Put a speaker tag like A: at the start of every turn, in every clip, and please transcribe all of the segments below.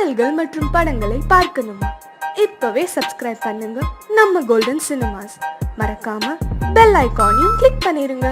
A: பாடல்கள் மற்றும் படங்களை பார்க்கணுமா? இப்பவே சப்ஸ்கிரைப் பண்ணுங்க நம்ம கோல்டன் சினிமாஸ். மறக்காம பெல் ஐகானையும் கிளிக் பண்ணிருங்க.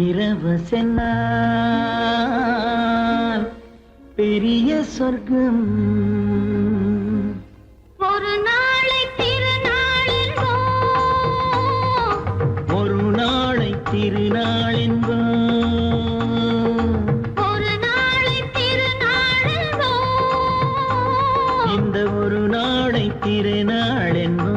B: இரவு சென்றால் பெரிய சொர்க்கம்,
C: ஒரு நாளை திருநாளென்போ,
B: ஒரு நாளை திருநாளென்போ,
C: ஒரு நாளை திருநாளென்போ,
B: இந்த ஒரு நாளை திருநாளென்போ.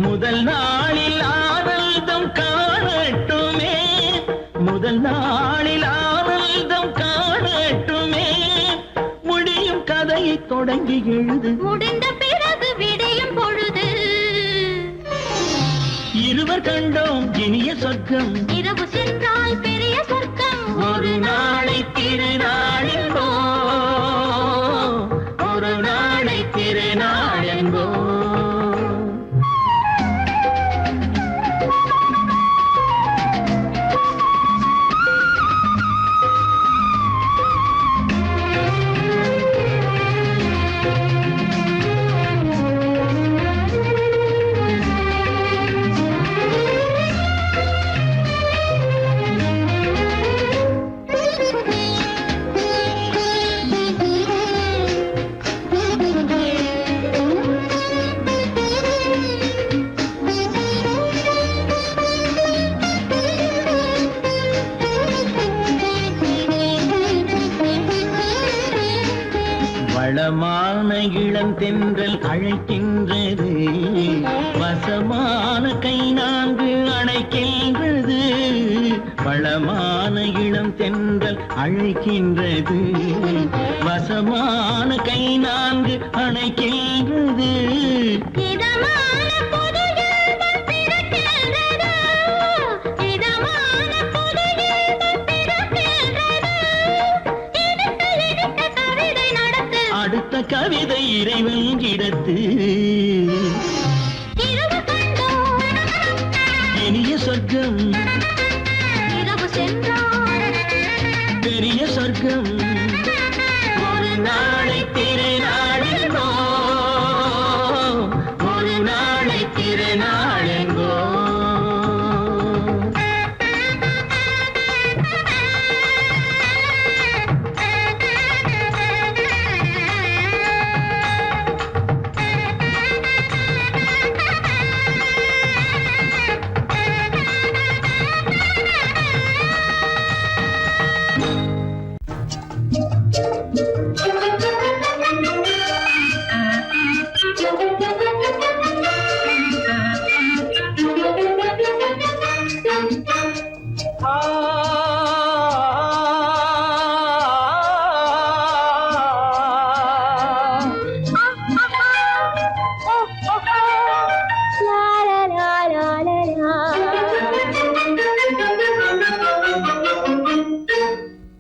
B: முதல் நாளில் ஆனந்தம் காணட்டுமே, முதல் நாளில் ஆனந்தம் காணட்டுமே, முடியும் கதையை தொடங்கி எழுது,
C: முடிந்த பிறகு விடியும் பொழுது,
B: இருவர் கண்டோம் இனிய சொர்க்கம்,
C: இரவு சென்றால் பெரிய சொர்க்கம்,
B: ஒரு நாளை திருநாளென்போ, ஒரு நாளை திருநாளென்போ. வளமான இளம் தென்றல் அழைக்கின்றது, வசமான கை நான்கு அணைக்கின்றது, வளமான இளம் தென்றல் அழைக்கின்றது, வசமான கை நான்கு அணைக்கின்றது,
C: இதமான புது இன்பம் பிறக்கின்றது, இதமான புது இன்பம் பிறக்கின்றது, இனிக்க இனிக்க கவிதை நடத்து,
B: அடுத்த கவிதை இறைவன் இடத்து,
C: இரவு கண்டோம்
B: இனிய சொர்க்கம்,
C: இரவு சென்றால்
B: பெரிய சொர்க்கம், ஒரு நாளை திருநாளென்போ, ஒரு நாளை திருநாளென்போ.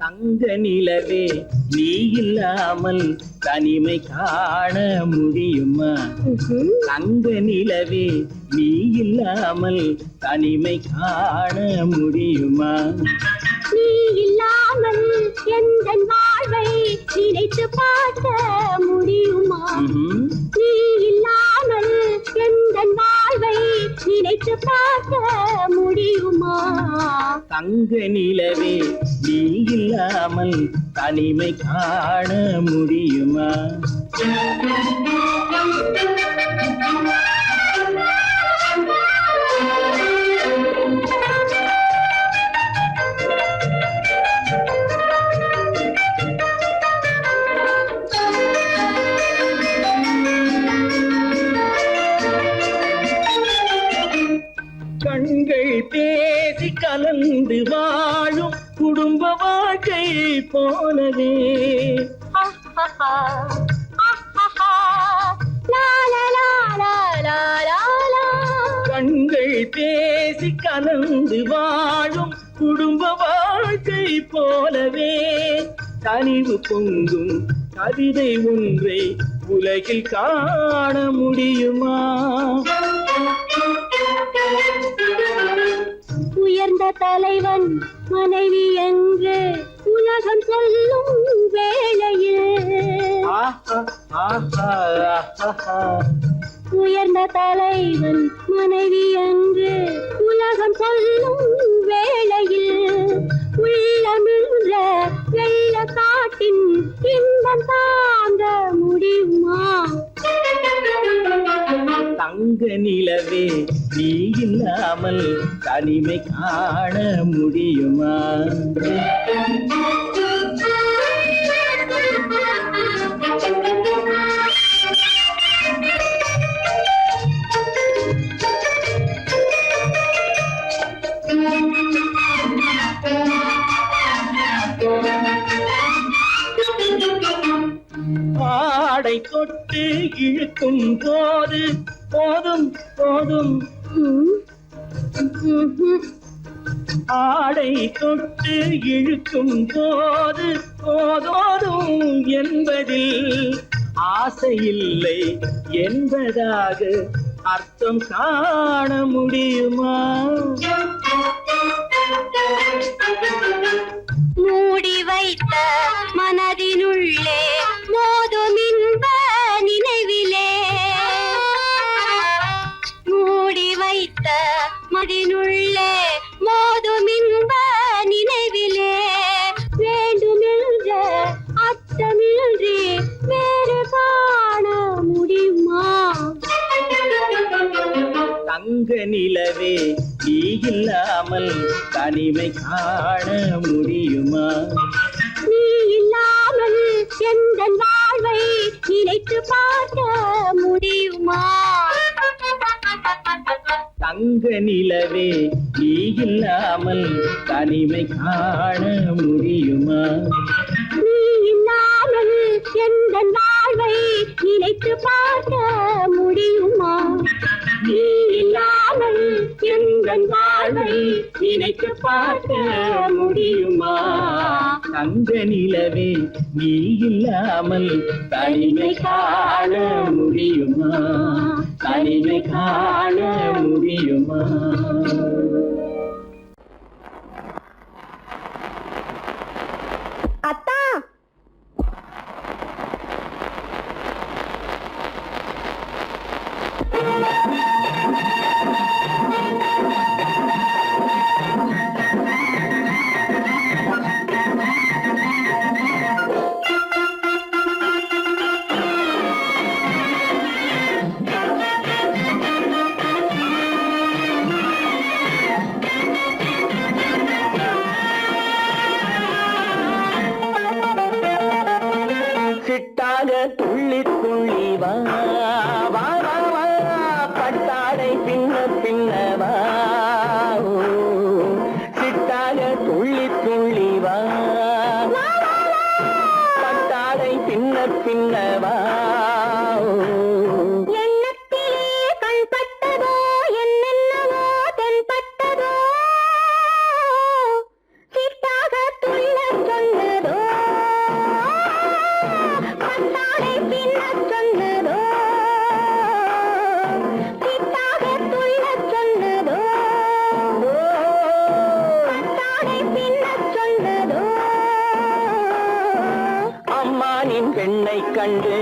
B: தங்க நிலவே நீ இல்லாமல் தனிமை காண முடியுமா? தங்க நிலவே நீ இல்லாமல் தனிமை காண முடியுமா?
C: நீ இல்லாமல் எந்தன் வாழ்வை நினைத்து பார்க்க முடியுமா? நீ இல்லாமல் எந்தன் வாழ்வை நினைத்து பார்க்க முடியுமா?
B: தங்க நிலவே நீ இல்லாமல் தனிமை காண முடியுமா? கண்கள் பேசி கலந்து வாழும் குடும்ப வாழ்க்கை போலவே கண்கள் பேசி கலந்து வாழும் குடும்ப வாழ்க்கை போலவே கனிவு பொங்கும் கவிதை ஒன்றை உலகில் காண முடியுமா?
C: உயர்ந்த தலைவன் மனைவி என்று உலகம் சொல்லும் வேளையில் உயர்ந்த தலைவன் மனைவி என்று உலகம் சொல்லும் வேளையில் உள்ளமிழ்ந்த வெள்ள காட்டின் இன்பம் தாங்க முடியுமா?
B: தங்க நிலவே நீ இல்லாமல் தனிமை காண முடியுமா? ஆடை தொட்டு இழுக்கும் போது போதும் போதும் ஆடை தொட்டு இழுக்கும் போது போதோதும் என்பதில் ஆசையில்லை என்பதாக அர்த்தம் காண முடியுமா?
C: மூடி வைத்த மனதினுள்ளே மோதும் இன்ப நினைவிலே மூடி வைத்த மனதினுள்ளே மோதும் இன்ப நினைவிலே வேண்டுமென்ற அச்சமின்றி வேறு காண முடியுமா?
B: தங்க நிலவே நீ இல்லாமல் தனிமை காண முடியுமா?
C: நீ இல்லாமல் எந்தன் வாழ்வை நினைத்து பார்க்க முடியுமா?
B: தங்க நிலவே நீ இல்லாமல் தனிமை காண முடியுமா?
C: நீ இல்லாமல் எந்தன் வாழ்வை நினைத்து பார்க்க முடியுமா? நீ இல்லாமல் எந்தன் வாழ்வை நினைத்து பார்க்க முடியுமா?
B: தங்க நிலவே நீ இல்லாமல் தனிமை காண முடியுமா? தனிமை காண முடியுமா?
A: அத்தா,
B: சிட்டாக துள்ளி துள்ளி வா வா வா வா பட்டாடை பின்ன பின்ன வா ஓ, சிட்டாக துள்ளி துள்ளி வா பட்டாடை பின்ன பின்ன வா ஓ.
C: எண்ணத்திலே கண் பட்டதோ என்னென்னவோ தென்பட்டதோ சிட்டாக துள்ள சொன்னதோ பட்டாடை பின்ன சொன்னதோ சிட்டாக துள்ள
B: கண்டு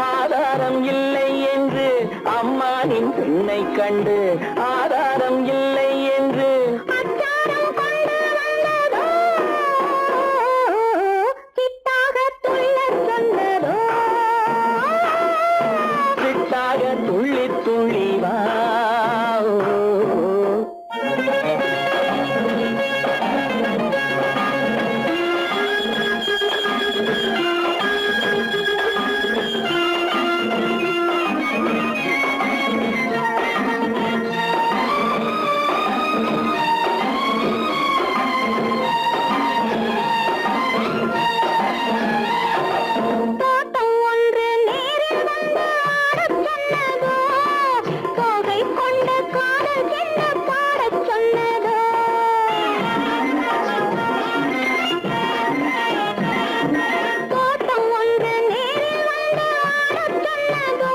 B: ஆதாரம் இல்லை என்று அம்மானின் பெண்ணை கண்டு ஆதாரம் இல்லை என்று
C: அச்சாரம் கொண்டு வந்ததோ சிட்டாக துள்ளச் சொன்னதோ
B: சிட்டாக துள்ளி துள்ளி வா
C: தோட்டம் ஒன்று நேரில் வந்து ஆடச் சொன்னதோ தோகை கொண்ட காதல் என்ன பாடச் சொன்னதோ தோட்டம் ஒன்று நேரில் வந்து ஆடச் சொன்னதோ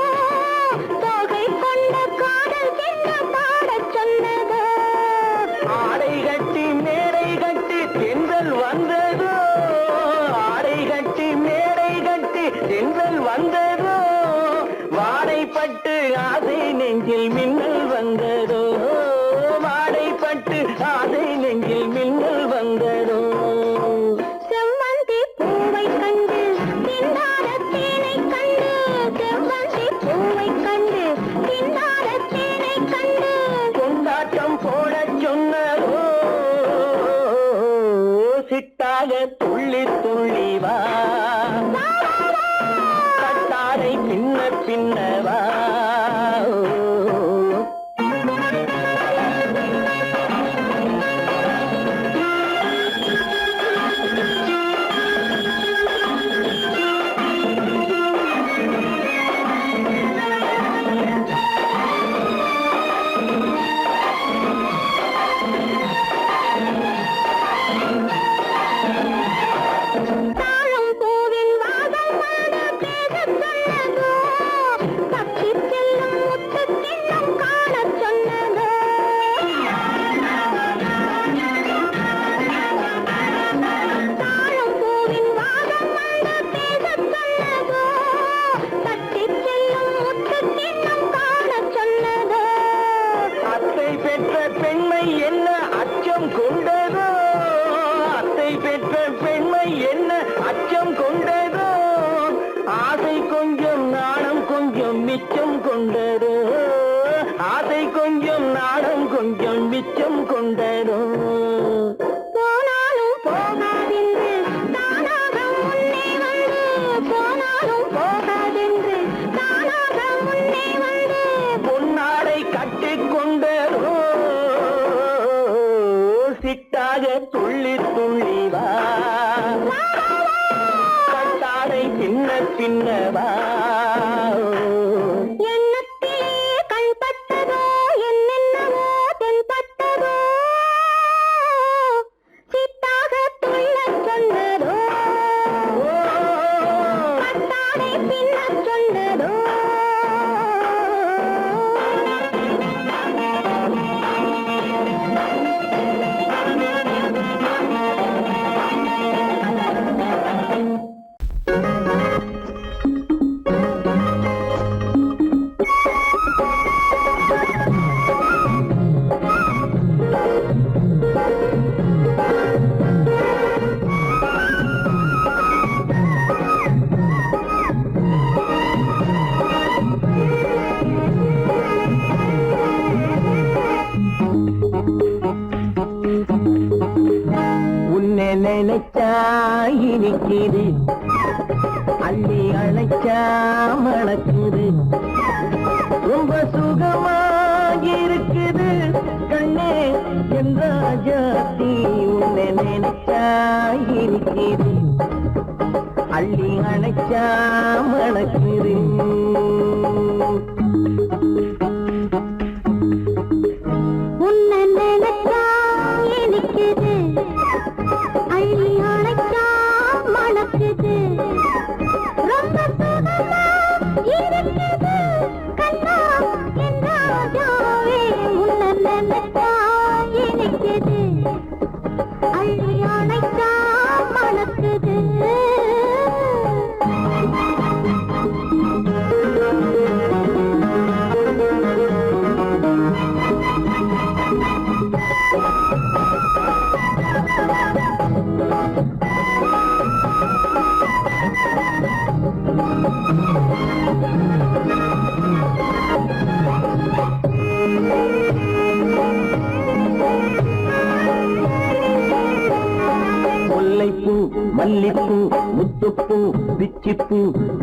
C: தோகை கொண்ட காதல் என்ன பாடச் சொன்னதோ
B: ஆடை கட்டி மேடை கட்டி தென்றல் வந்ததோ ஆடை கட்டி மேடை கட்டி தென்றல் வந்ததோ வாடைப்பட்டு ஆசை நெஞ்சில் மின்னல் வந்ததோ வாடைப்பட்டு ஆசை நெஞ்சில் மின்னல் வந்ததோ
C: செவ்வந்தி பூவை கண்டு திண்டாட தேனை கண்டு செவ்வந்தி பூவை கண்டு திண்டாட தேனை கண்டு
B: கொண்டாட்டம் போடச் சொன்னதோ சிட்டாக துள்ளி துள்ளி வா கட்டாரை பின்ன பின்னவா
C: தாழம் பூவின் வாசம் வந்து பேசச் சொன்னதோ தப்பிச் செல்லும் முத்துக் கிண்ணம் காணச் சொன்னதோ தாழம் பூவின் வாசம் வந்து பேசச் சொன்னதோ தப்பிச் செல்லும் முத்துக் கிண்ணம் காணச் சொன்னதோ
B: அத்தை பெற்ற பெண்மை என்ன அச்சம் கொண்டதோ அத்தை பெற்ற பெண்மை என்ன அச்சம் கொண்டதோ ஆசை கொஞ்சம் நாணம் கொஞ்சம் மிச்சம் கொண்டதோ ஆசை கொஞ்சம் நாணம் கொஞ்சம் மிச்சம் கொண்டதோ
C: போனாலும் போகாதென்று தானாக முன்னே வந்து போனாலும் போகாதென்று தானாக முன்னே வந்து
B: பொன்னாடை கட்டிக்கொண்டதோ சிட்டாக துள்ளி துள்ளி வா கட்டாடை பின்ன பின்னவா
C: எண்ணத்திலே கண்பட்டதோ என்னென்னவோ தென்பட்டதோ சிட்டாக துள்ளச் சொன்னதோ கட்டாடை பின்னச் சொன்னதோ
B: உன்னை நினைச்சா இனிக்குது அள்ளி அழைச்சா மணக்குது ரொம்ப சுகமாயிருக்குது கண்ணே என் ராஜாத்தி உன்னை நினைச்சா இனிக்குது அள்ளி அழைச்சா மணக்குது
C: உன்னை நினைச்சா இனிக்குது அள்ளி அணைச்சா மணக்குது ரொம்ப சுகமா இருக்குது கண்ணா என் ராஜாவே உன்னை நினைச்சா இனிக்குது அள்ளி அணைச்சா மணக்குது
B: முல்லைப்பூ மல்லிப்பூ முத்துப்பூ பிச்சிப்பூ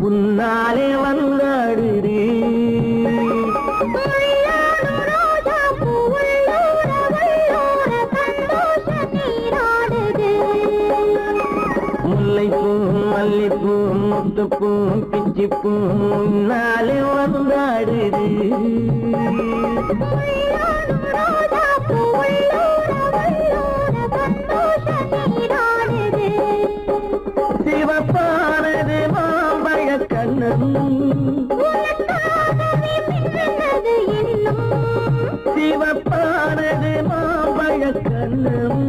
B: உன்னாலே வந்தாடுது முல்லைப்பூ மல்லிப்பூ முத்துப்பூ பிச்சிப்பூ உன்னாலே வந்தாடுது சிவப்பானது மாம்பழ கண்ணம் சிவப்பானது மாம்பழ கண்ணம்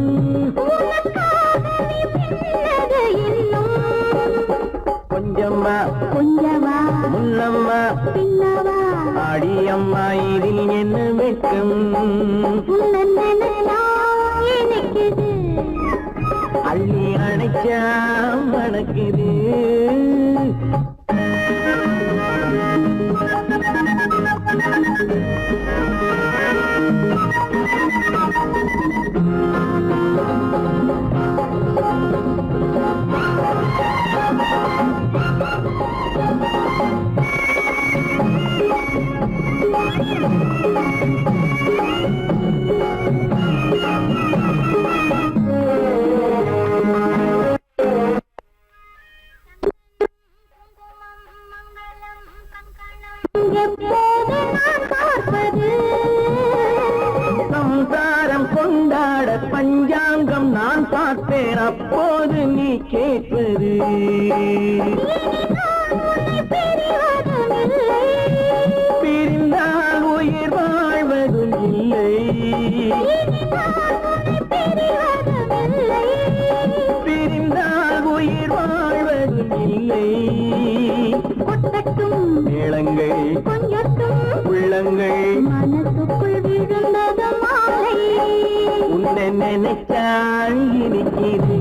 B: கொஞ்சம்மா
C: கொஞ்சமா
B: முன்னம்மா
C: பின்னவா
B: அடியம்மா இதில் என்ன வெட்கம்
C: எனக்குது
B: அள்ளி அணைச்சா மணக்குது சம்சாரம் கொண்டாட பஞ்சாங்கம் நான் பார்ப்பேன் அப்போது நீ கேட்பது பிரிந்தால் உயிர் வாழ்வதும் இல்லை பிரிந்தால் உயிர் வாழ்வதும் இல்லை மேளங்கள் உள்ளங்கள்
C: மனசுக்குள் விழுந்தது மாலை
B: உன்னை நினைச்சால் இனிக்குது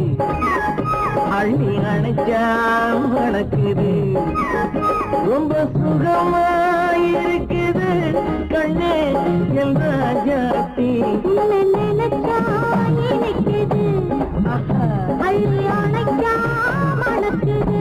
B: அள்ளி அணைச்சா மணக்குது ரொம்ப சுகமாயிருக்குது கண்ணே என் ராஜாத்தி
C: உன்னை நினைச்சா இனிக்குது அள்ளி அணைச்சா மணக்குது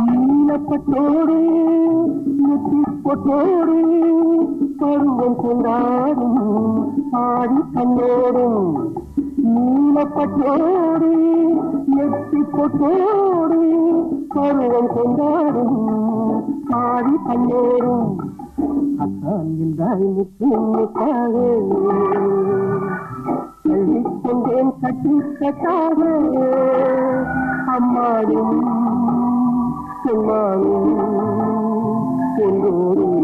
B: நீலப்பட்டோடு முத்திப்பொட்டோடு பருவம் கொண்டாடும் ஆடி கண்ணோடும் நீலப்பட்டோடு எட்டிப்பொட்டோடு பருவம் கொண்டாடும் ஆடி கண்ணோடும் அத்தான் என்றால் முக்காக கொண்டேன் கட்டி கட்டாக அம்மாடும் சொன்னாலும் எல்லோரும்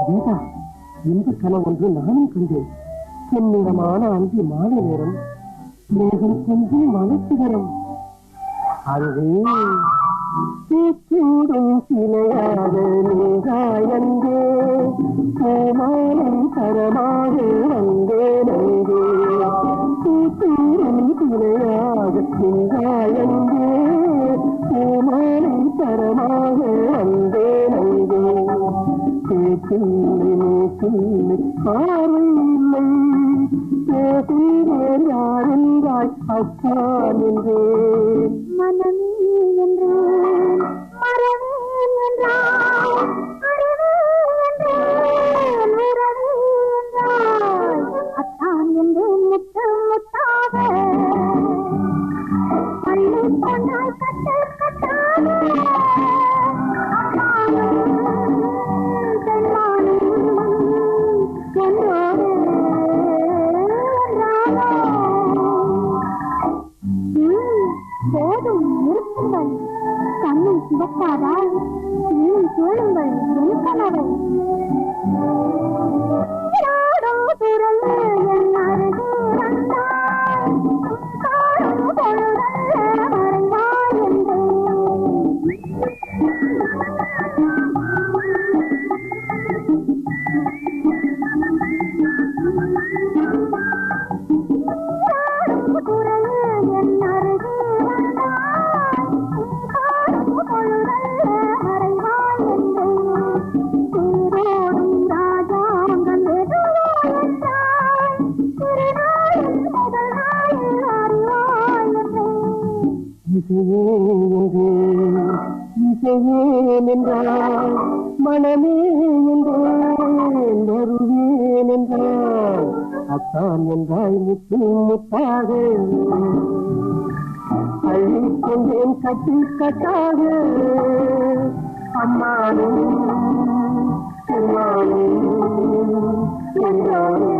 B: கீதா, இந்த கனவு ஒன்று நானும் கண்டேன். பொன்னிறமான அந்தி மாலை நேரம், மேகம் கொஞ்சம் மனசுகரம். அங்கே கூடும் சிலையாக நீங்காயந்தே பூமாலை தரமாக வந்தேன். அங்கே கூடும் சிலையாக நீங்காயந்தே பூமாலை தரமாக வந்தேன். அங்கே கேட்கில்லை பார்வை இல்லை சென்றேன் யார் என்றாய் அப்பான் என்றேன்
C: மனமே என்றேன் மறவேன் என்றாய் அறிவேன் என்றேன் உறவே என்றாய் அத்தான் என்றேன் முத்து முத்தாக பள்ளி கொண்டாய் கட்டு கட்டாக போதும் நிறுத்துங்கள் கண்ணை சிவக்காதா நீ கேளுங்கள் என் கனவை குரல் என் அருகே வந்தாய் காடும் பொழுதல்ல மறைவாய் குரல் என் அருகே
B: இசையேன் என்றால் மனமே என்றேன் வருவேன் என்றால் அத்தான் என்றாய் முத்து முத்தாக அள்ளிக் கொண்டேன் கட்டி கட்டாக அம்மானே அம்மானே என்றானே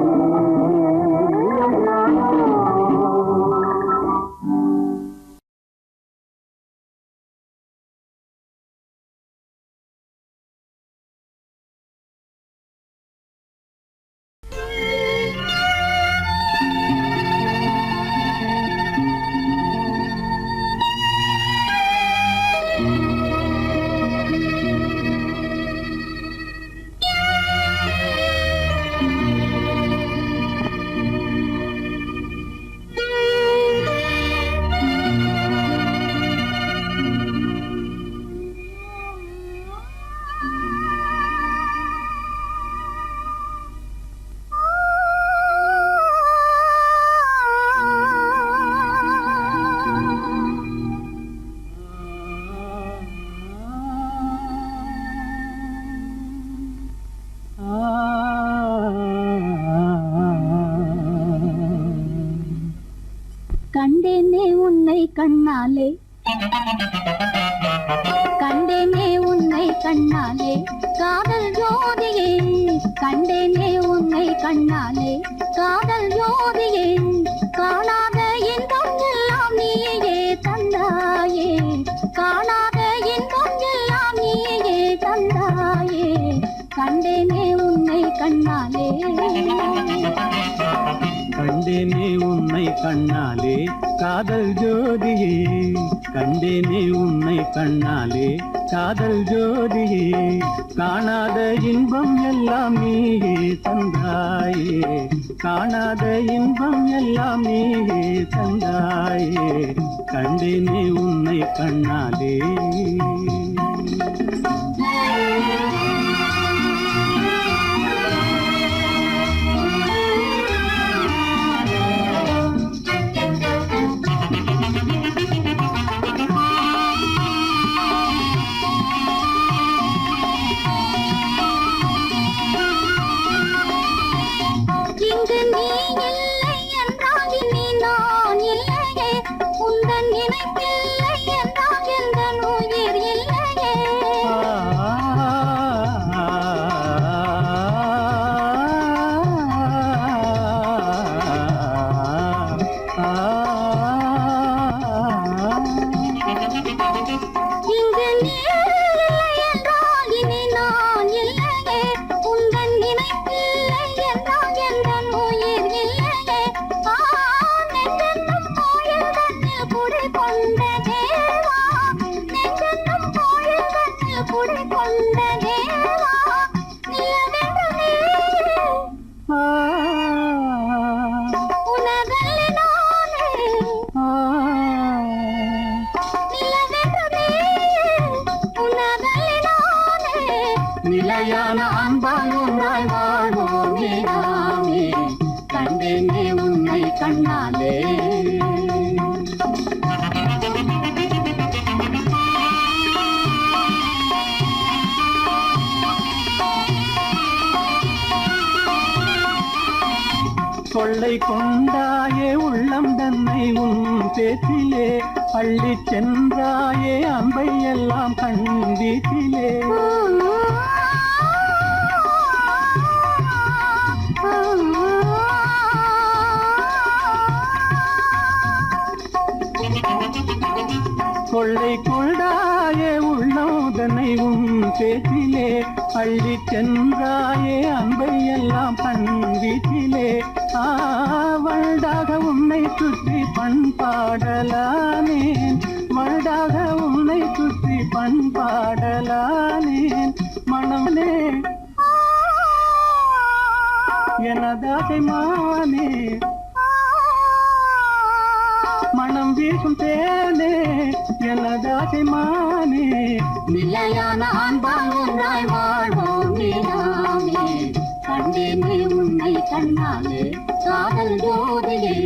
C: கண்டேனே உன்னை கண்ணாலே கண்டேனே உன்னை கண்ணாலே காதல் ஜோதியே கண்டேனே உன்னை கண்ணாலே காதல் ஜோதியே காணாத இன்பம் எல்லாம் நீயே தந்தாயே காணாத இன்பம் எல்லாம் நீயே தந்தாயே கண்டேனே உன்னை கண்ணாலே
B: கண்டேனே உன்னை கண்ணாலே காதல் ஜோதியே கண்டேனே உன்னை கண்ணாலே காதல் ஜோதியே காணாத இன்பம் எல்லாம் நீயே தந்தாயே காணாத இன்பம் எல்லாம் நீயே தந்தாயே கண்டேனே உன்னை கண்ணாலே
C: இங்கு நீ இல்லை என்றால் இனி நான் இல்லையே உந்தன் நினைப்பில்லை என்றால் எந்த உயிர் இல்லையே இங்கு நீ இல்லை என்றால் இனி நான் இல்லையே உந்தன் நினைப்பில்லை என்றால் எந்த உயிர் இல்லையே
B: கண்ணாலே கொள்ளை கொண்டாயே உள்ளம் தன்னை உன் பேச்சிலே பள்ளி சென்றாயே அம்பை எல்லாம் கண் வீட்டிலே கொள்ளை கொண்டாயே உள்ளோதனை உன் பேச்சிலே பள்ளி சென்றாயே அம்பை எல்லாம் கண் வீட்டிலே வருடாக உன்னை சுற்றி பண்பாடலானேன் வருடாக உன்னை சுற்றி பண்பாடலானேன் மனமே எனதாசை மானே மனம் வீசும் தேனே எனதாசை மானே நிலையான அன்பால் ஒன்றாய் வாழ்வோம் நீராமே கண்டேனே உன்னை கண்ணாலே காதல் ஜோதியே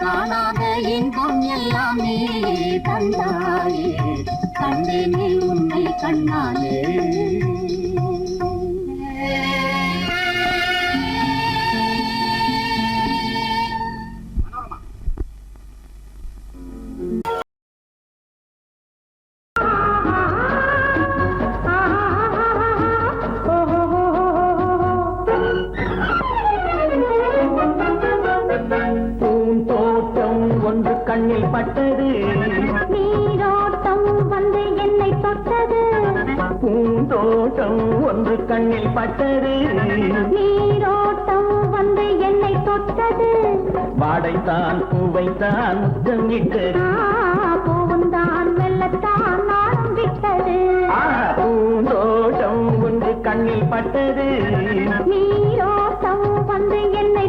B: காணாத இன்பம் எல்லாம் நீ தந்தாயே கண்டேனே உன்னை கண்ணாலே கண்ணில் பட்டது
C: நீரோட்டம் வந்து என்னை தொட்டது
B: பூந்தோட்டம் ஒன்று கண்ணில் பட்டது
C: நீரோட்டம் வந்து என்னை தொட்டது
B: வாடைத்தான் பூவைத்தான் முத்தம் இட்டது
C: பூவுந்தான் மெல்லத்தான் நானும் விட்டது
B: பூந்தோட்டம் ஒன்று கண்ணில் பட்டது
C: நீரோட்டம் வந்து என்னை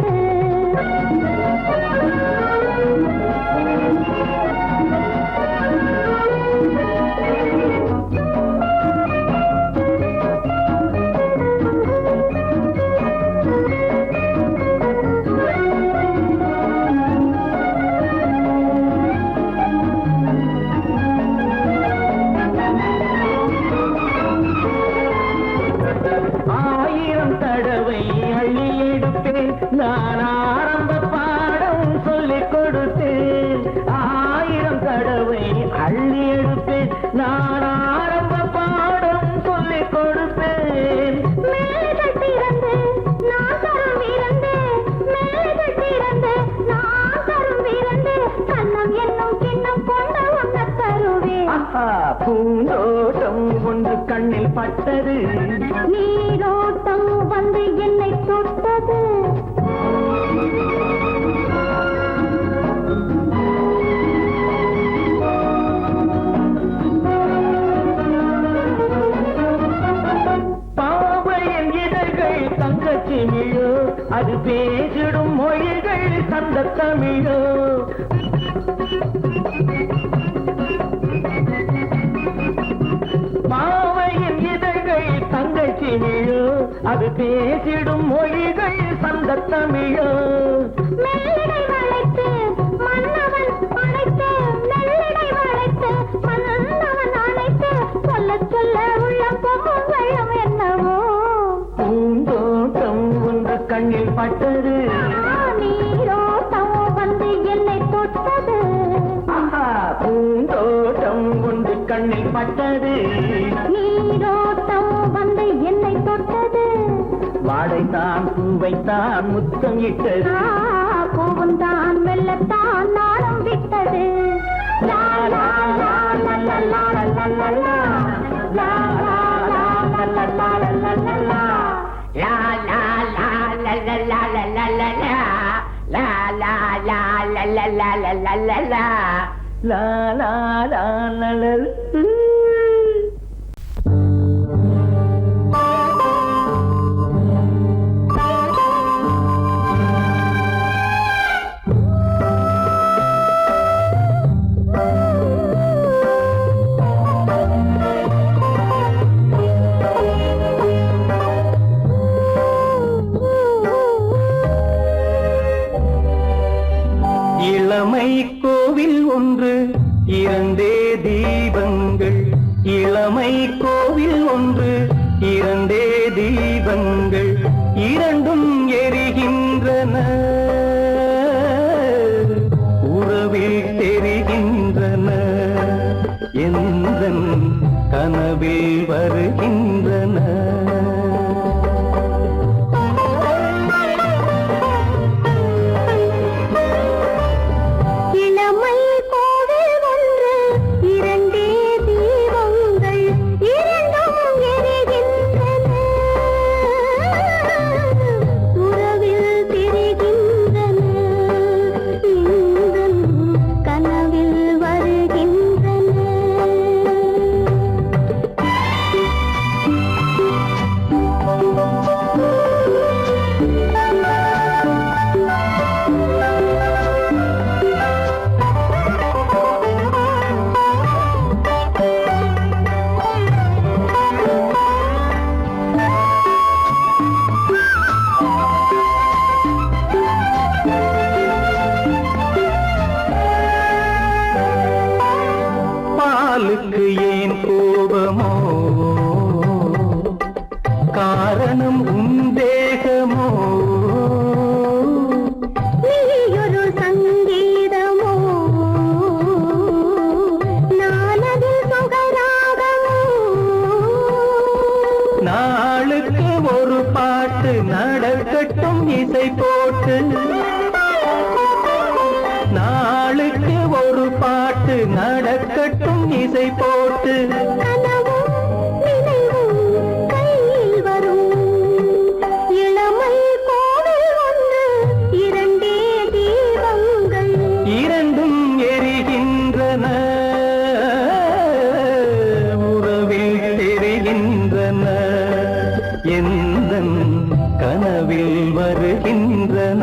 B: நான் ஆரம்ப பாடம் சொல்லிக் கொடுத்தேன் 1000 தடவை அள்ளி எடுப்பேன் நான் ஆரம்ப பாடம் சொல்லிக் கொடுப்பேன்
C: மேலத்திறந்து நான் தரும் இறந்து மேலத்திறந்து நான் தரும் இறந்து கண்ணம் என்னும் கிண்ணம் கொண்டு ஒன்ன தருவேன்
B: பூந்தோட்டம் ஒன்று கண்ணில் பட்டது
C: நீரோட்டம் வந்து என்னை தொட்டது
B: பாவையின் இதழ்கள் தங்கச்சிமிழோ அது பேசிடும் மொழிகள் தந்த தமிழோ பாவையின் இதழ்கள் தங்கச்சிமிழோ அது பேசிடும் மொழிகள் தந்த தமிழோ
C: மெல்லிடை வளைத்து மன்னவன் அணைத்து மெல்லிடை வளைத்து மன்னவன் அணைத்து சொல்ல சொல்ல உள்ளம் பொங்கும் வெள்ளம் என்னவோ
B: பூந்தோட்டம் ஒன்று கண்ணில் பட்டது
C: நீரோட்டம் வந்து என்னை தொட்டது
B: பூந்தோட்டம் ஒன்று கண்ணில் பட்டது
C: நீரோட்டம் வந்து என்னை தொட்டது
B: வாடைத்தான் பூவைத்தான் முத்தம் இட்டது
C: பூவுந்தான் மெல்லத்தான் நாளும் விட்டது லா லா லா லா லா லா லா லா லா லா லா லா லா லா லா லா லா
D: La la la la la la la la la la la la la la la la la la la la
B: லா லா லா லா லா. இளமை கோவில் ஒன்று இரண்டே தீபங்கள் இளமை கோவில் ஒன்று இரண்டே தீபங்கள் இரண்டும் எரிகின்றன உறவில் தெரிகின்றன எந்தன் கனவில் வருகின்றன பாலுக்கு ஏன் கோபமோ காரணம் உந்தேகமோ
C: நீயொரு சங்கீதமோ நானது சுகராகமோ
B: நாளுக்கு ஒரு பாட்டு நடக்கட்டும் இசை போட்டு நாளுக்கு ஒரு பாட்டு நடக்கட்டும் இசை போட்டு
C: கனவும் நினைவும் கையில் வரும் இளமை கோவில் ஒன்று இரண்டே தீபங்கள்
B: இரண்டும் எரிகின்றன உறவில் தெரிகின்றன எந்தன் கனவில் வருகின்றன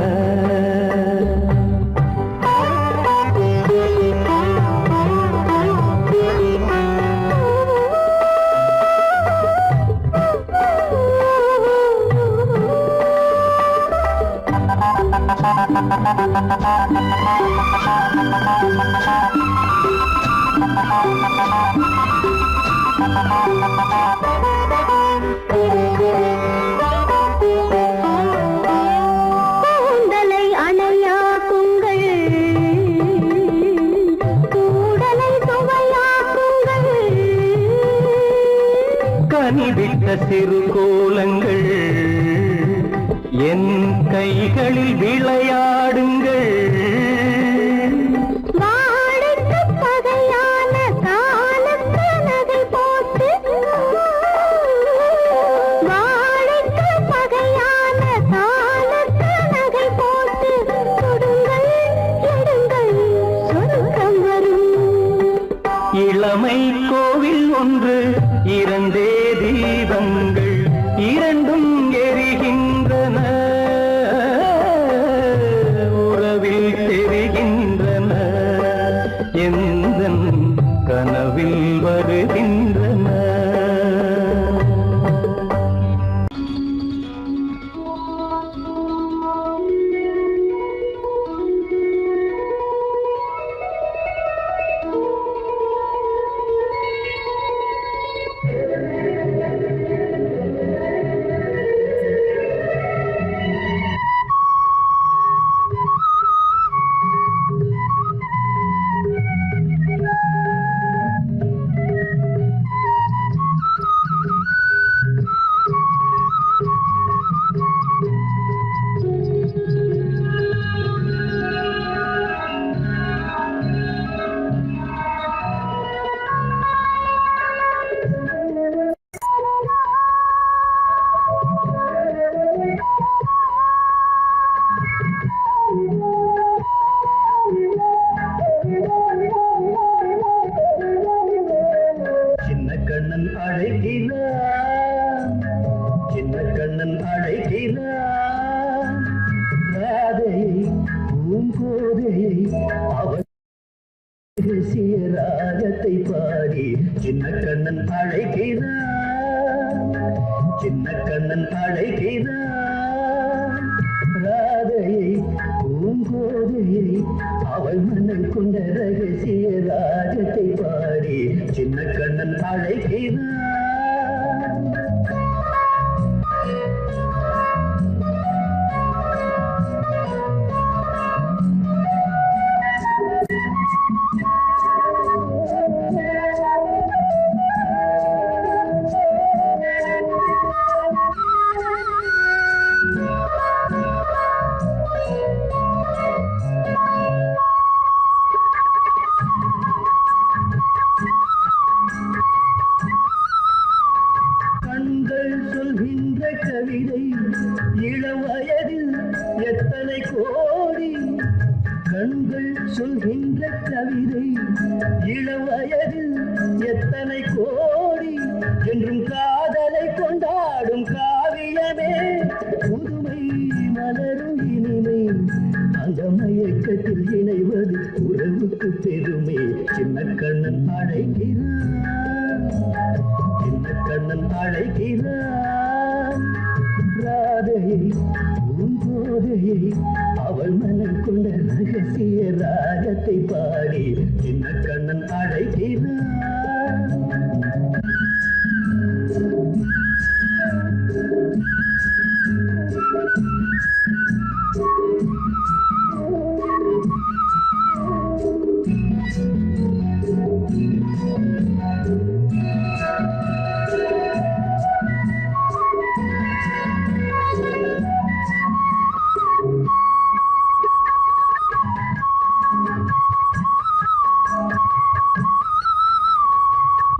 C: கூந்தலை அணையாக்குங்கள் கூடலை சுவையாக்குங்கள்
B: கனிவிட்ட சிறு கோலங்கள் என் கைகளில் விளையாடுங்கள்
C: வாழைக்கு பகையான காலத்து நகை போட்டு வாழைக்கு பகையான காலத்து நகை போட்டு கொடுங்கள் எடுங்கள் சொர்க்கம் வரும்
B: இளமை கோவில் ஒன்று இரண்டே தீபங்கள் இரண்டும் எரிகின்றன உறவில் தெரிகின்றன எந்தன் கனவில் வருகின்றன ராகத்தை பாடி சின்ன கண்ணன் அழைக்கிறான், சின்ன கண்ணன் அழைக்கிறான். ராதையை பூங்கோதையை அவள் மன்னன் கொண்ட ரகசிய ராகத்தை பாடி சின்ன கண்ணன் அழைக்கிறான். கண்கள் சொல்கின்ற கவிதை இளவயதில் எத்தனை கோடி. கண்கள் சொல்கின்ற கவிதை இளவயதில் எத்தனை கோடி. என்றும் காதலை கொண்டாடும் காவியமே புதுமை மலரும் இனிமை. அந்த மயக்கத்தில் இணைவது உறவுக்கு பெருமை. சின்ன கண்ணன் அழைக்கிறான், சின்ன கண்ணன் அழைக்கிறான். ராதையை பூங்கோதையை அவள் மனம் கொண்ட ரகசிய ராகத்தை பாடி சின்ன கண்ணன் அழைக்கிறான்.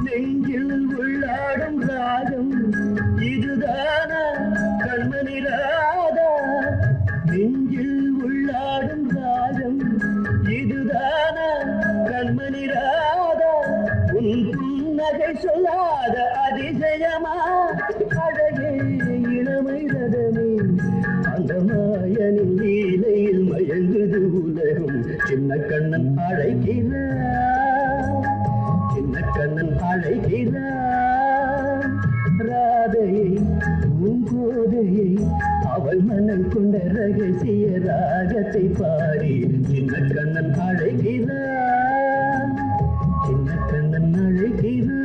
B: நெஞ்சில் உள்ளாடும் ராகம் இதுதானா கண்மணி ராதா. நெஞ்சில் உள்ளாடும் ராகம் இதுதானா கண்மணி ராதா. உன் புன்னகை சொல்லாத அதிசயமா அழகே இளமை ரதமே. அந்த மாயனின் லீலையில் மயங்குது உலகம். சின்ன கண்ணன் அழைக்கிறான், சின்ன கண்ணன் அழைக்கிறான். ராதையை பூங்கோதையை அவள் மனம் கொண்ட ரகசிய ராகத்தை பாடி சின்ன கண்ணன் அழைக்கிறான், சின்ன கண்ணன் அழைக்கிறான்.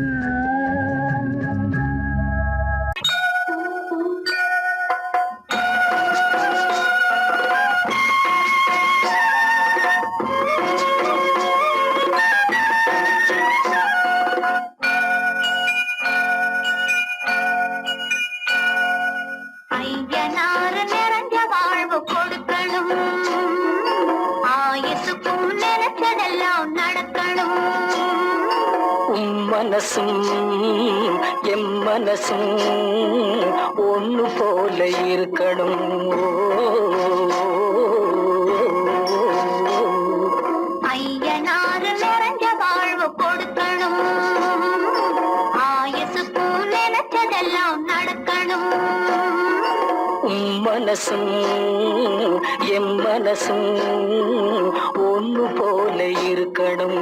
C: ஐயனாறு நிறைஞ்ச வாழ்வு கொடுக்கணும், ஆயுசுக்கும் நினைச்சதெல்லாம் நடக்கணும்.
E: மனசும் எம் மனசும் ஒன்று போல இருக்கணும்.
C: ஐயனாறு நிறைஞ்ச வாழ்வு கொடுக்கணும், ஆயுசுக்கும் நினைச்சதெல்லாம் நடக்கணும்.
E: மனசும் எம் மனசும் ஒன்று போல இருக்கணும்.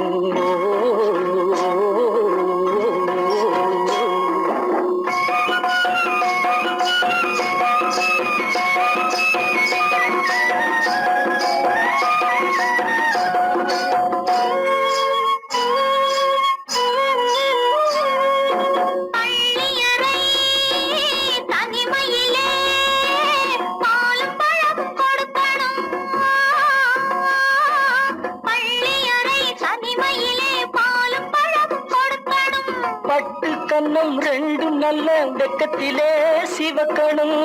E: பட்டு கண்ணம் ரெண்டும் நல்ல வெக்கத்திலே சிவக்கணும்.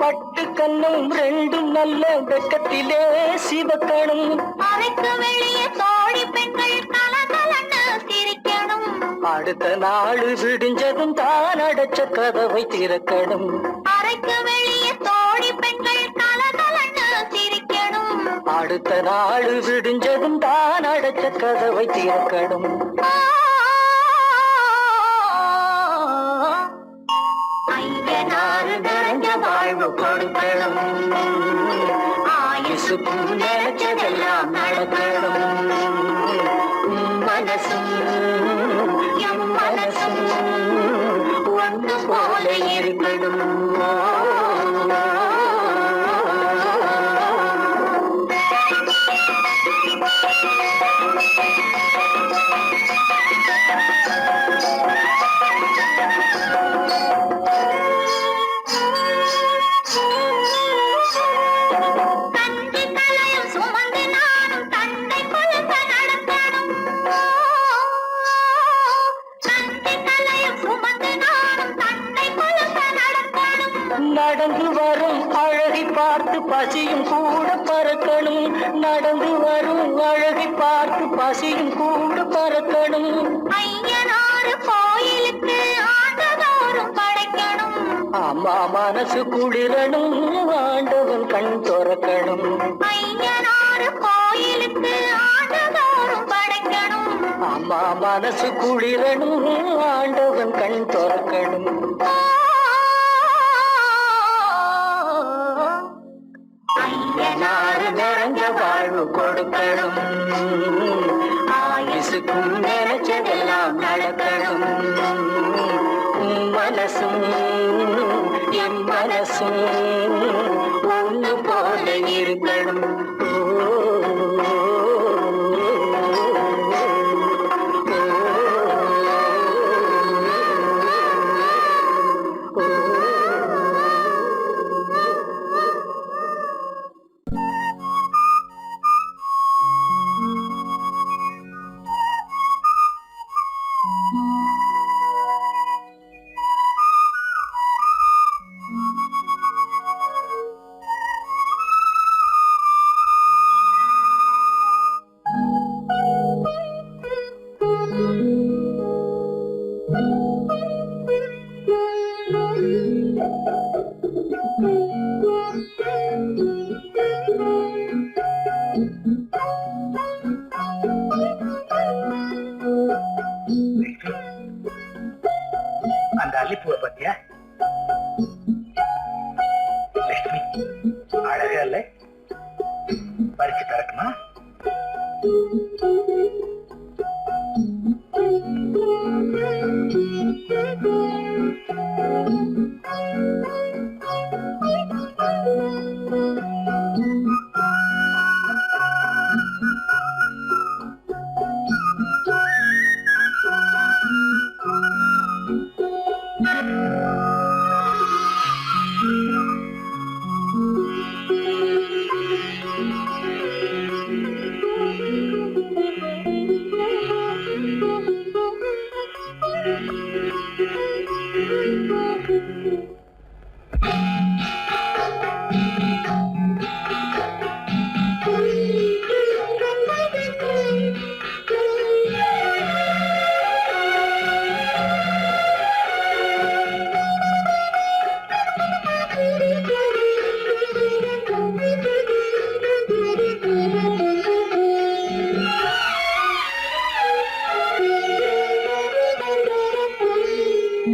E: பட்டு கண்ணம் ரெண்டும் நல்ல வெக்கத்திலே சிவக்கணும்.
C: அறைக்கு வெளியே தோழி பெண்கள் கலகலன்னு சிரிக்கணும்.
E: அடுத்த நாள் விடிஞ்சதும் தான் அடைச்ச கதவை திறக்கணும்.
C: அறைக்கு வெளியே தோழி பெண்கள் கலகலன்னு சிரிக்கணும்.
E: அடுத்த நாள் விடிஞ்சதும் தான் அடைச்ச கதவை திறக்கணும்.
C: ஐயனாறு நிறைஞ்ச வாழ்வு கொடுக்கணும், ஆயுசுக்கும் நினைச்சதெல்லாம் நடக்கணும். மனசும் எம் மனசும் ஒன்று போல இருக்கணும்.
E: பசியும் கூட பறக்கணும். நடந்து வரும் அழகை பார்த்து பசியும் கூட பறக்கணும்.
C: ஐயனாறு கோயிலுக்கு ஆண்டதோறும் படைக்கணும்.
E: அம்மா மனசு குளிரணும், ஆண்டவன் கண் திறக்கணும்.
C: ஐயனாறு கோயிலுக்கு ஆண்டதோறும் படைக்கணும்.
E: அம்மா மனசு குளிரணும், ஆண்டவன் கண் திறக்கணும். ஐயனாறு நிறைஞ்ச வாழ்வு கொடுக்கணும். ஆயுசுக்கும் நினைச்சதெல்லாம் நடக்கணும். மனசும் என் மனசும் ஒன்று போல இருக்கணும்.
B: அந்த அல்லிப்பூவை பத்தியா லட்சுமி? அழகா இல்ல? பறிச்சு தரட்டுமா?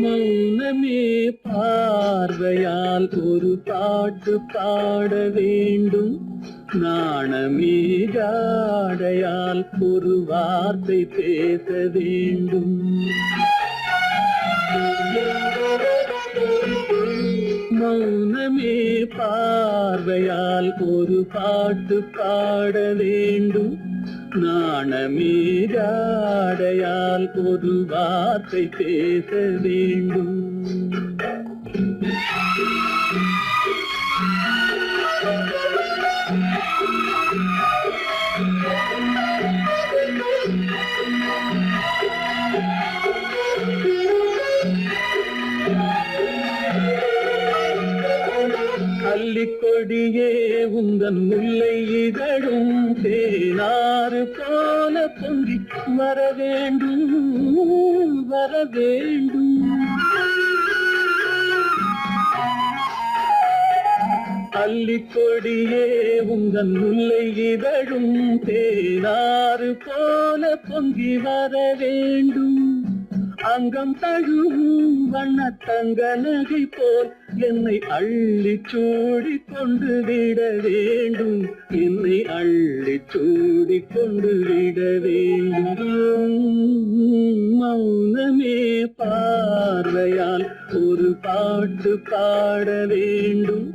B: மௌனமே பார்வையால் ஒரு பாட்டு பாட வேண்டும். நாணமே ஜாடையால் ஒரு வார்த்தை பேச வேண்டும். மௌனமே பார்வையால் ஒரு பாட்டு பாட வேண்டும். நாணமே ஜாடையால் ஒரு வார்த்தை பேச வேண்டும். அல்லிக்கொடியே உந்தன் முல்லை இதழும் தேனாறு போல பொங்கி வர வேண்டும், வர வேண்டும். அல்லிக்கொடியே உந்தன் முல்லை இதழும் தேனாறு போல பொங்கி வர வேண்டும். அங்கம் தழுவும் வண்ணத்தங்க நகை போல் என்னை அள்ளி சூடி கொண்டு விட வேண்டும். என்னை அள்ளி சூடி கொண்டு விட வேண்டும். மௌனமே பார்வையால் ஒரு பாட்டு பாட வேண்டும்.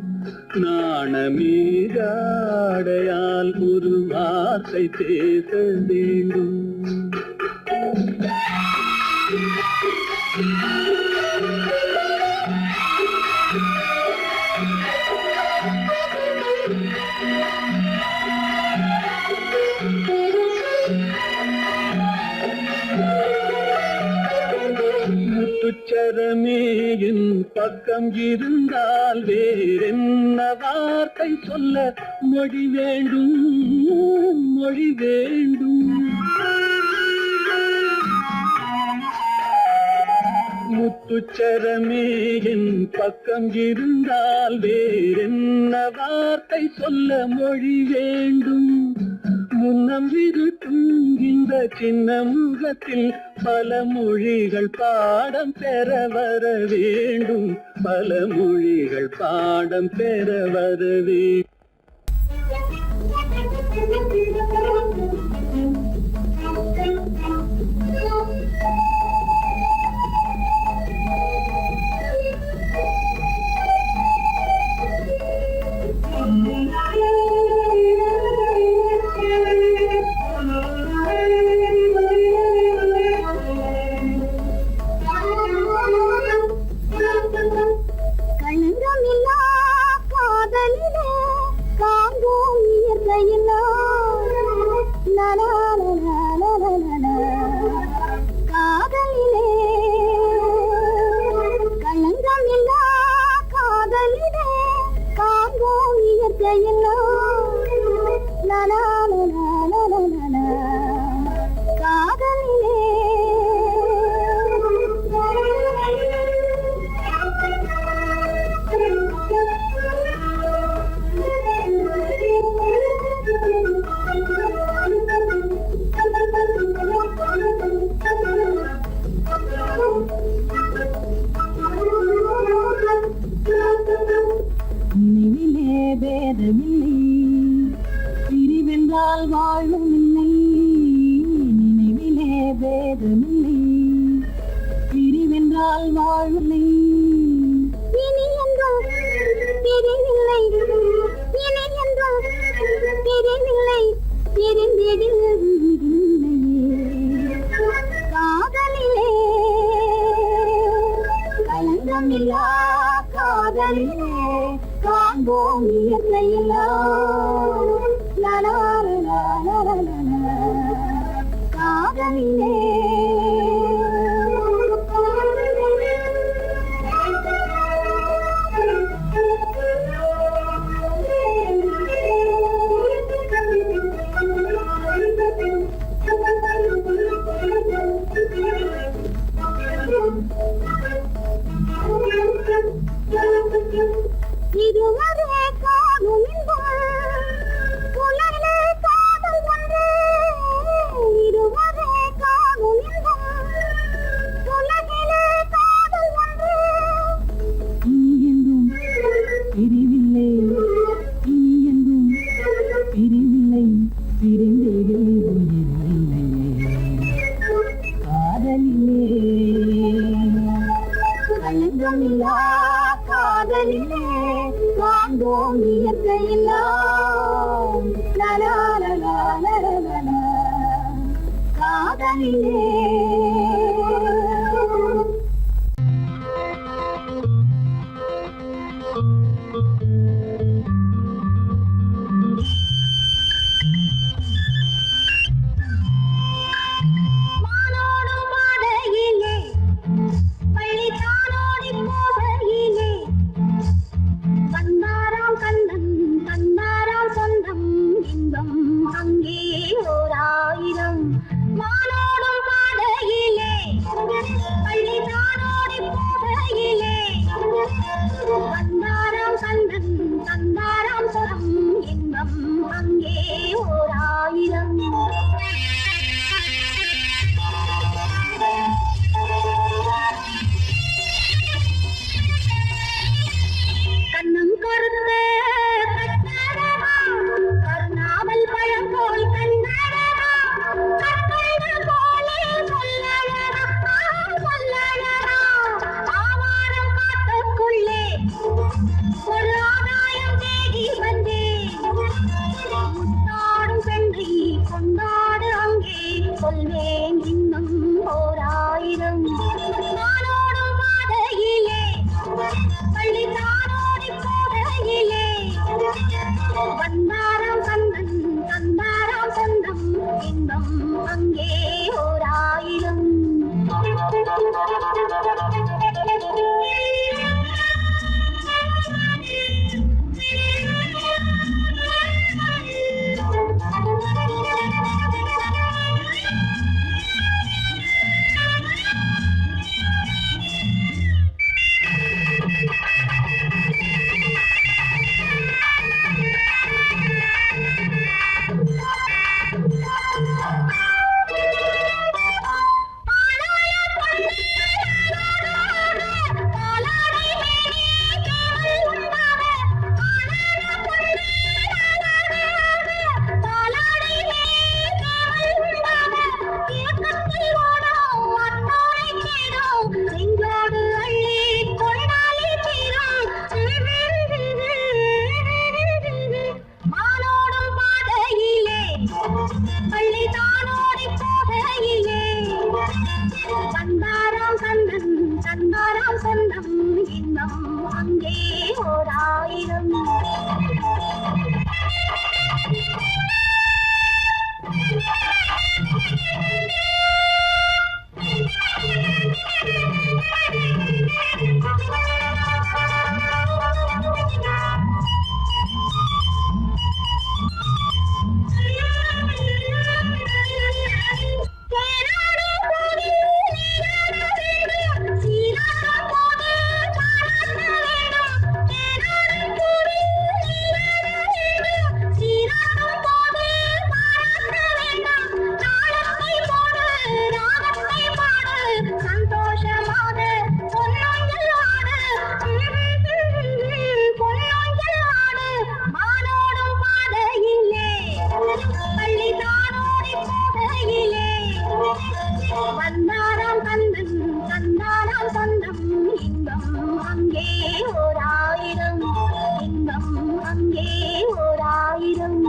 B: நாணமே ஜாடையால் ஒரு வார்த்தை பேச வேண்டும். முத்துச்சரமே என் பக்கம் இருந்தால் வேறென்ன வார்த்தை சொல்ல மொழி வேண்டும் மொழி வேண்டும். முத்துச்சரமே என் பக்கம் இருந்தால் வேறென்ன வார்த்தை சொல்ல மொழி வேண்டும். முன்னம் இருக்கும் இந்த சின்ன முகத்தில் பல மொழிகள் பாடம் பெற வர வேண்டும். பல மொழிகள் பாடம் பெற வர வேண்டும்.
C: களங்கமில்லா காதலிலே காண்போம் இயற்கையில்லா காதலிலே களங்கமில்லா காதலிலே காண்போம் இயற்கையில்லா காதலிலே நினைவிலே பேதமில்லை பிரிவென்றால் வாழும் இல்லை. நினைவிலே பேதமில்லை பிரிவென்றால் வாழும் இனி என்றும் பிரிவில்லை. இனி என்றும் பிரிவில்லை பிரிந்திடில்லையே காதலிலே களங்கமில்லா காதலிலே காண்போம் இயற்கையில்லா காதலிலே இதுவரை காணும் புலனே காதல் ஒன்றே. இதுவரை காணும் புலனிலே காதல் ஒன்றே. இனி என்றும் பிரிவில்லை இனி என்றும் பிரிவில்லை பிரிந்தேவில்லை காதலிலே களங்கமில்லா காதலிலே காண்போம் இயற்கையில்லா காதலிலே. மானோடும் பாதையிலே பள்ளித்தானோடி போகையிலே கண்ணாராம் கண்ணன் கண்ணாராம் சொந்தம் இன்பம் அங்கே ஓராயிரம். மானோடும் பாதையிலே பள்ளித்தானோடி போகையிலே கண்ணாராம் கண்ணன் கண்ணாராம் சொந்தம் இன்பம் அங்கே ஓராயிரம். கண்ணம் கருத்த கட்டடமா கருணாமல் பழம் போல் கண்ணடமா கட்டட போலே சொல்லடா சொல்லடா ஆவாரம் காட்டுக்குள்ளே ஒரு ஆதாயம் தேடி வந்தேன். முத்தாடும் பெண்ணை கொண்டாடு அங்கே சொல்வேன் இன்னும் ஓராயிரம். நானோடும் பாதையிலே பள்ளித்தானோடி போகையிலே வந்தாராம் கண்ணன் தந்தாராம் சொந்தம் இன்பம் அங்கே ஓராயிரம். பள்ளி தானோடி போகையிலே வந்தாராம் கண்ணன் தந்தாராம் சொந்தம் இன்னும் அங்கே ஓராயிரம் வந்தாராம் கண்ணன் தந்தாராம் சொந்தம் இன்பம் அங்கே ஓராயிரம் இன்பம் அங்கே ஓராயிரம்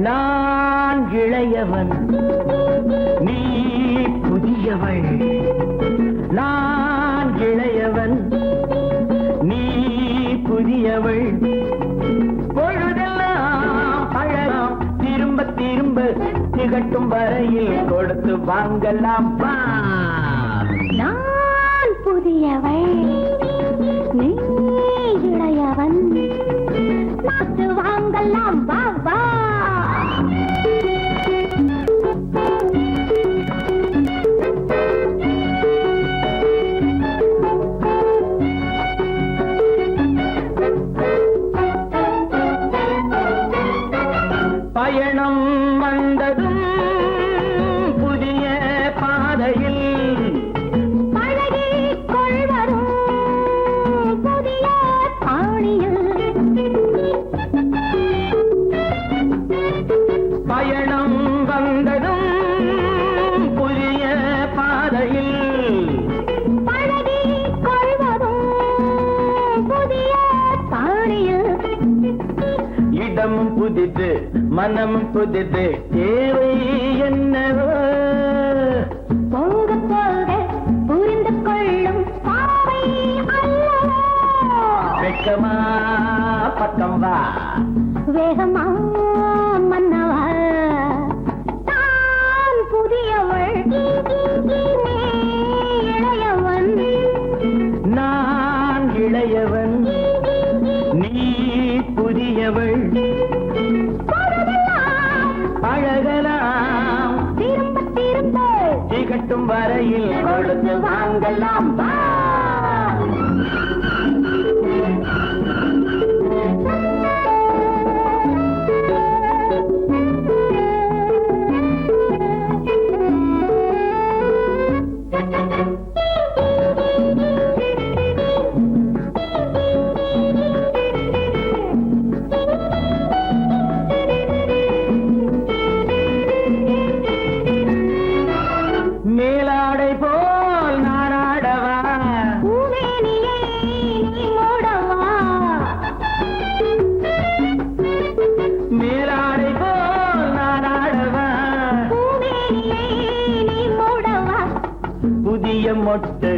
B: நான் இளையவன் நீ புதியவள் நான் இளையவன் நீ புதியவள் பொழுதெல்லாம் பழகம் திரும்ப திரும்ப திகட்டும் வரையில் கொடுத்து வாங்கலாம் வா
C: நான் புதியவள் நீ இளையவன் பார்த்து வாங்கலாம் வா வா
B: பயணம் வந்ததும் புதிய பாதையில்
C: பழகிக் கொள்வரும் புதிய பாணியில்
B: பயணம் வந்ததும் புதிய பாதையில்
C: பழகிக் கொள்வரும் புதிய பாணியில்
B: இடமும் புதிது மனமும் புதிது தேவை என்னவோ
C: போக போக புரிந்து கொள்ளும் பாவை அல்லவோ
B: வெட்கமா பக்கம் வா
C: வேகமா மன்னவா தான் புதியவள் நீ இளையவன்
B: நான் இளையவன் நீ புதியவள் பழகலாம்
C: திரும்ப திரும்ப
B: திகட்டும் வரையில் கொடுத்து வாங்கலாம் வா மேலாடை போல் நாராடவா
C: பூமேனியை நீ மூடவா
B: மேலாடை போல் நாராடவா
C: பூமேனியை நீ மூடவா
B: புதிய மொட்டு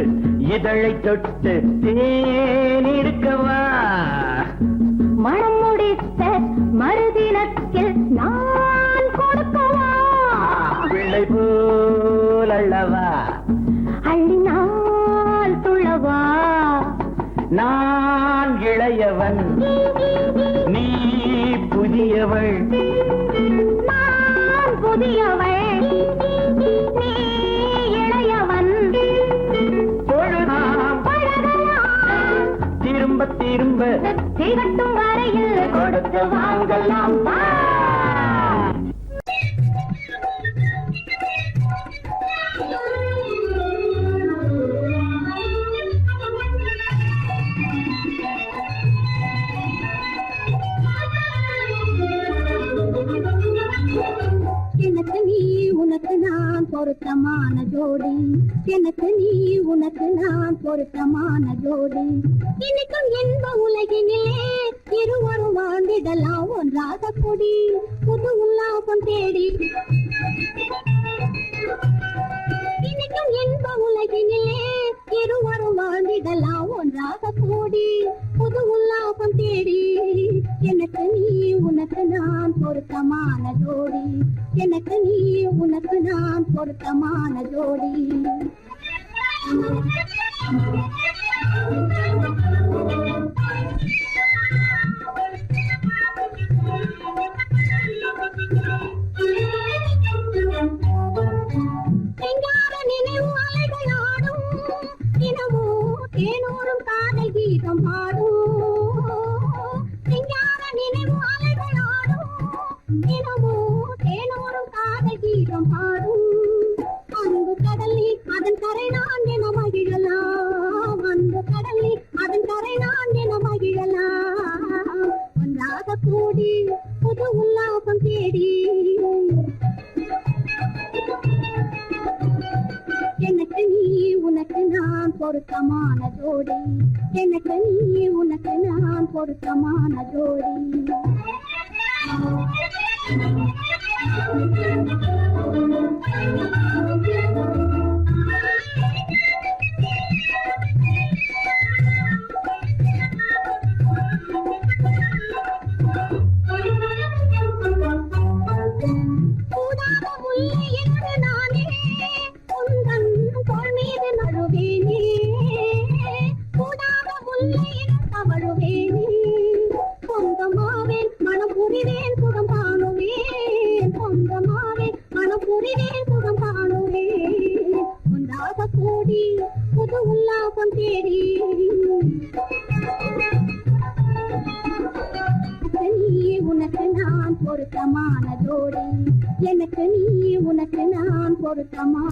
B: இதழை தொட்டு தேனிருக்கவா
C: மனம் முடித்த மறுதினத்தில் நான் கொடுக்கவா
B: பிள்ளை போல் அல்லவா
C: அள்ளினால் துள்ளவா
B: நான் இளையவன் நீ புதியவள்
C: நான் புதியவள் நீ இளையவன்
B: பொழுதாம்
C: பழகலாம்
B: திரும்ப திரும்ப
C: திகட்டும் வரையில் கொடுத்து வாங்கலாம் வா எனக்கு நீ உனக்கு நான் பொருத்தமான ஜோடி எனக்கு நீ உனக்கு நான் பொருத்தமான ஜோடி இன்னைக்கும் என்ப உலகினிலே இருவரும் வாழ்ந்திடலாம் ஒன்றாக கூடி புது உல்லாசம் தேடி இன்னைக்கும் என்ப உலகினிலே இருவரும் வாழ்ந்திடலாம் ஒன்றாக கூடி புது உல்லாசம் தேடி எனக்கு நீ உனக்கு நான் பொருத்தமான ஜோடி எனக்கு நீ உனக்கு நான் பொருத்தமான ஜோடி செங்கார நினைவு அலைகளாடும் தினமும் தேனோரும் காதல் கீதம் பாடும் செங்கார நினைவு அலைகளாடும் தினமும் தேனோரும் காதல் கீதம் பாடும் அன்பு கடலில் அதன் கரை நான் என மகிழலாம் அன்பு கடலில் அதன் கரை நான் என மகிழலாம் ஒன்றாக கூடி புது உல்லாசம் தேடி எனக்கு நீ உனக்கு நான் பொருத்தமான ஜோடி எனக்கு நீ உனக்கு நான் பொருத்தமான ஜோடி கூடாத முல்லை என்று நானே உந்தன் தோள் மீது நழுவேனே கூடாத முல்லை என்று தவழுவேனே சொந்தமாவேன் மனம் புரிவேன் சுகம் காணுவேன் சொந்தமாவேன் மனம் புரிவேன் சுகம் காணுவேன் ஒன்றாக கூடி புது உல்லாசம் தேடி நீ உனக்கு நான் பொருத்தமான ஜோடி எனக்கு நீ உனக்கு நான் பொருத்தமான